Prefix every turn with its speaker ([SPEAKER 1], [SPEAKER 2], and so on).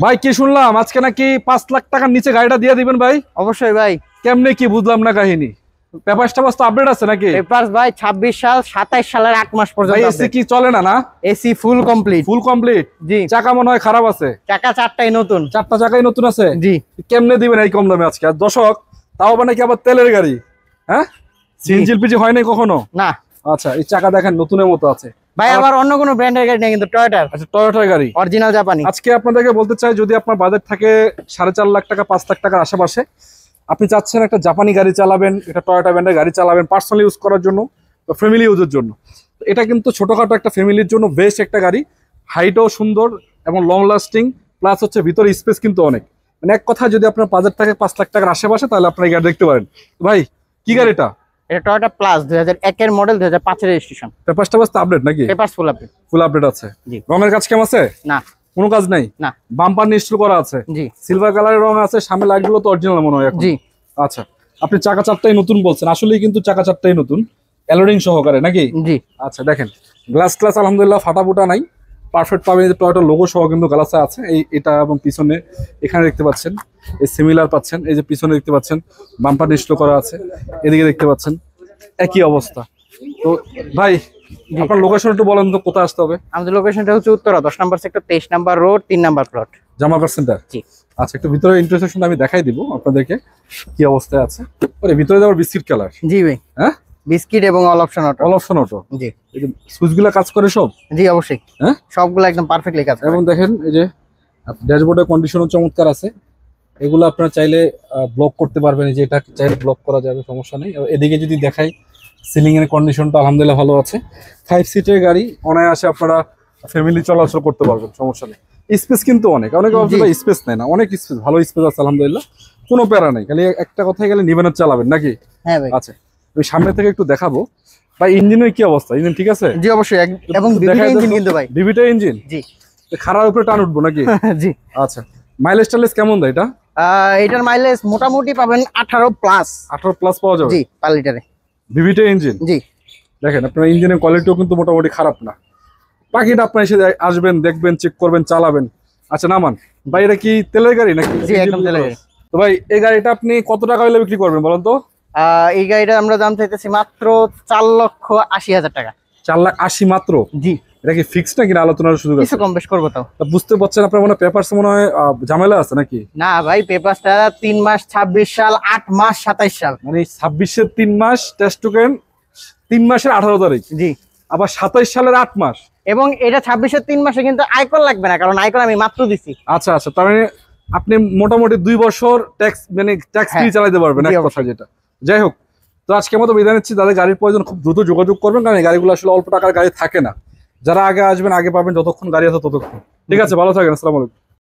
[SPEAKER 1] ভাই কি শুনলাম আজকে নাকি 5 লাখ টাকার নিচে গাড়িটা দিয়ে দিবেন ভাই?
[SPEAKER 2] অবশ্যই ভাই।
[SPEAKER 1] কেমনে কি বুঝলাম না কাহিনী। পেপারস টেপারস তো আপডেট আছে নাকি?
[SPEAKER 2] পেপারস ভাই 26 সাল 27 সালের 8 মাস পর্যন্ত
[SPEAKER 1] ভাই এসি কি চলে না? না
[SPEAKER 2] AC full complete.
[SPEAKER 1] Full complete.
[SPEAKER 2] জি।
[SPEAKER 1] চাকা মনে হয় খারাপ আছে।
[SPEAKER 2] চাকা চারটাই নতুন।
[SPEAKER 1] চারটা চাকাই নতুন আছে।
[SPEAKER 2] জি।
[SPEAKER 1] কেমনে দিবেন এই কম দামে আজকে? আর দর্শক তাও মানে কি আবার তেলের গাড়ি? হ্যাঁ, সিএনজি এলপিজি হয় নাই কখনো?
[SPEAKER 2] না।
[SPEAKER 1] আচ্ছা, এই চাকা দেখেন নতুনের মতো আছে
[SPEAKER 2] ভাই। আবার অন্য কোনো ব্র্যান্ডের গাড়ি না, কিন্তু টয়োটার।
[SPEAKER 1] আচ্ছা, টয়োটার গাড়ি
[SPEAKER 2] অরিজিনাল জাপানি।
[SPEAKER 1] আজকে আপনাদেরকে বলতে চাই, যদি আপনার বাজেট থাকে 4.5 লাখ টাকা 5 লাখ টাকার আশেপাশে, আপনি চাচ্ছেন একটা জাপানি গাড়ি চালাবেন, এটা টয়োটা ব্র্যান্ডের গাড়ি চালাবেন পার্সোনালি ইউজ করার জন্য বা ফ্যামিলি ইউজের জন্য, তো এটা কিন্তু ছোটখাটো একটা ফ্যামিলির জন্য বেস্ট একটা গাড়ি। হাইটও সুন্দর এবং লং লাস্টিং, প্লাস হচ্ছে ভিতরে স্পেস কিন্তু অনেক। মানে এক কথা, যদি আপনার বাজেট থাকে 5 লাখ টাকার আশেপাশে, তাহলে আপনার এই গাড়ি দেখতে পারেন। ভাই কি গাড়িটা?
[SPEAKER 2] এটা টয়োটা প্লাস 2001 এর মডেল, 2005 এর রেজিস্ট্রেশন।
[SPEAKER 1] পেপারসটা বাস আপডেট নাকি?
[SPEAKER 2] Papers full update.
[SPEAKER 1] Full update আছে।
[SPEAKER 2] জি।
[SPEAKER 1] রঙের কাজ কেমন আছে?
[SPEAKER 2] না,
[SPEAKER 1] কোনো কাজ নাই।
[SPEAKER 2] না।
[SPEAKER 1] বাম্পার ইনস্টল করা আছে।
[SPEAKER 2] জি।
[SPEAKER 1] সিলভার কালারের রং আছে, সামনে লাইট গুলো তো অরিজিনাল মনে হয় এখন।
[SPEAKER 2] জি।
[SPEAKER 1] আচ্ছা, আপনি চাকা চারটাই নতুন বলছেন, আসলেই কিন্তু চাকা চারটাই নতুন, অ্যালোরিং সহকারে নাকি?
[SPEAKER 2] জি।
[SPEAKER 1] আচ্ছা, দেখেন গ্লাস ক্লাস আলহামদুলিল্লাহ ফাটাফুটা নাই, পারফেক্ট পাবেন। টয়োটা লোগো সহ কিন্তু গ্লাসে আছে এটা, এবং পিছনে এখানে দেখতে পাচ্ছেন এই সিমিলার পাচ্ছেন, এই যে পিছনে দেখতে পাচ্ছেন বাম্পার ইনস্টল করা আছে, এদিকে দেখতে পাচ্ছেন একই অবস্থা। তো ভাই আপনার লোকেশন একটু বলেন তো, কোথায় আসতে হবে?
[SPEAKER 2] আমাদের লোকেশনটা হচ্ছে উত্তরা 10 নম্বর সেক্টর, 23 নম্বর রোড, 3 নম্বর প্লট,
[SPEAKER 1] জামাকার সেন্টার।
[SPEAKER 2] জি।
[SPEAKER 1] আচ্ছা, একটু ভিতরে ইন্টারসেকশন আমি দেখাই দিব আপনাদেরকে কি অবস্থায় আছে। ওরে ভিতরে যাওয়ার বিস্কিট কালার।
[SPEAKER 2] জি ভাই।
[SPEAKER 1] হ্যাঁ,
[SPEAKER 2] বিস্কিট এবং all option auto.
[SPEAKER 1] All option auto.
[SPEAKER 2] জি।
[SPEAKER 1] এই যে সুইচগুলো কাজ করে সব?
[SPEAKER 2] জি অবশ্যই।
[SPEAKER 1] হ্যাঁ,
[SPEAKER 2] সবগুলো একদম পারফেক্টলি কাজ করে।
[SPEAKER 1] এবং দেখেন এই যে ড্যাশবোর্ডের কন্ডিশনও চমৎকার আছে। এগুলো আপনারা চাইলে ব্লক করতে পারবেন, এই যে এটা চাইলে ব্লক করা যাবে, সমস্যা নেই। এদিকে যদি দেখাই, সিলিং এর কন্ডিশনটা আলহামদুলিল্লাহ ভালো আছে। 5 সিটের গাড়ি, অনায়াসে আপনারা ফ্যামিলি চলাচল করতে পারবেন, সমস্যা নেই। স্পেস কিন্তু অনেকে স্পেস নেয় না, অনেক স্পেস, ভালো স্পেস আছে আলহামদুলিল্লাহ, কোনো প্যারা নেই। খালি একটা কথাই গেলে নিবেন চালাবেন নাকি?
[SPEAKER 2] হ্যাঁ ভাই।
[SPEAKER 1] আচ্ছা, আমি সামনে থেকে একটু দেখাবো। ভাই ইঞ্জিনের কি অবস্থা? ইঞ্জিন ঠিক আছে?
[SPEAKER 2] জি অবশ্যই। এবং বিবিটা ইঞ্জিন কিন্তু ভাই।
[SPEAKER 1] বিবিটা ইঞ্জিন?
[SPEAKER 2] জি।
[SPEAKER 1] খারাপ উপরে টান উঠবো নাকি?
[SPEAKER 2] জি।
[SPEAKER 1] আচ্ছা, মাইলেজ টাইলেজ কেমন দেয় এটা?
[SPEAKER 2] এটার মাইলেজ মোটামুটি পাবেন 18 প্লাস।
[SPEAKER 1] 18 প্লাস পাওয়া যাবে?
[SPEAKER 2] জি, পার লিটারে।
[SPEAKER 1] বিবিটা ইঞ্জিন?
[SPEAKER 2] জি।
[SPEAKER 1] দেখেন আপনার ইঞ্জিনের কোয়ালিটিও কিন্তু মোটামুটি খারাপ না। বাকিটা আপনার এসে আসবেন, দেখবেন, চেক করবেন, চালাবেন। আচ্ছা নামান ভাই, এটা কি তেলের গাড়ি নাকি?
[SPEAKER 2] জি, একদম তেলের গাড়ি।
[SPEAKER 1] তো ভাই এই গাড়িটা আপনি কত টাকা হলে বিক্রি করবেন বলেন তো?
[SPEAKER 2] এই গাড়িটা আমরা দাম চাইতেছি মাত্র 4,80,000 টাকা।
[SPEAKER 1] 4,80,000 মাত্র?
[SPEAKER 2] জি।
[SPEAKER 1] এটা কি ফিক্সড নাকি আলোচনার সুযোগ আছে?
[SPEAKER 2] কিছু কম বেশ করবো তাও।
[SPEAKER 1] বুঝতে পারছেন আপনার মনে পেপারস মনে হয় ঝামেলা আছে নাকি?
[SPEAKER 2] না ভাই, পেপারসটা 3 মাস 26 সাল, 8 মাস 27 সাল।
[SPEAKER 1] মানে 26-এর 3 মাস টেস্ট টোকেন, 3 মাসের 18 তারিখ,
[SPEAKER 2] জি।
[SPEAKER 1] আবার 27 সালের 8 মাস।
[SPEAKER 2] এবং এটা 26-এর 3 মাসে কিন্তু আয়কর লাগবে না, কারণ আয়কর আমি মাত্র দিছি।
[SPEAKER 1] আচ্ছা আচ্ছা, তার মানে আপনি মোটামুটি 2 বছর ট্যাক্স মানে ট্যাক্স ফ্রি চালাতে পারবেন এক কথা যেটা। যাই হোক, তো আজকের মতো বিদায় নিচ্ছি। যাদের গাড়ির প্রয়োজন খুব দ্রুত যোগাযোগ করবেন, কারণ এই গাড়িগুলো আসলে অল্প টাকার গাড়ি থাকে না। যারা আগে আসবেন আগে পাবেন, যতক্ষণ গাড়ি আছে ততক্ষণ। ঠিক আছে, ভালো থাকেন, আসসালামু আলাইকুম।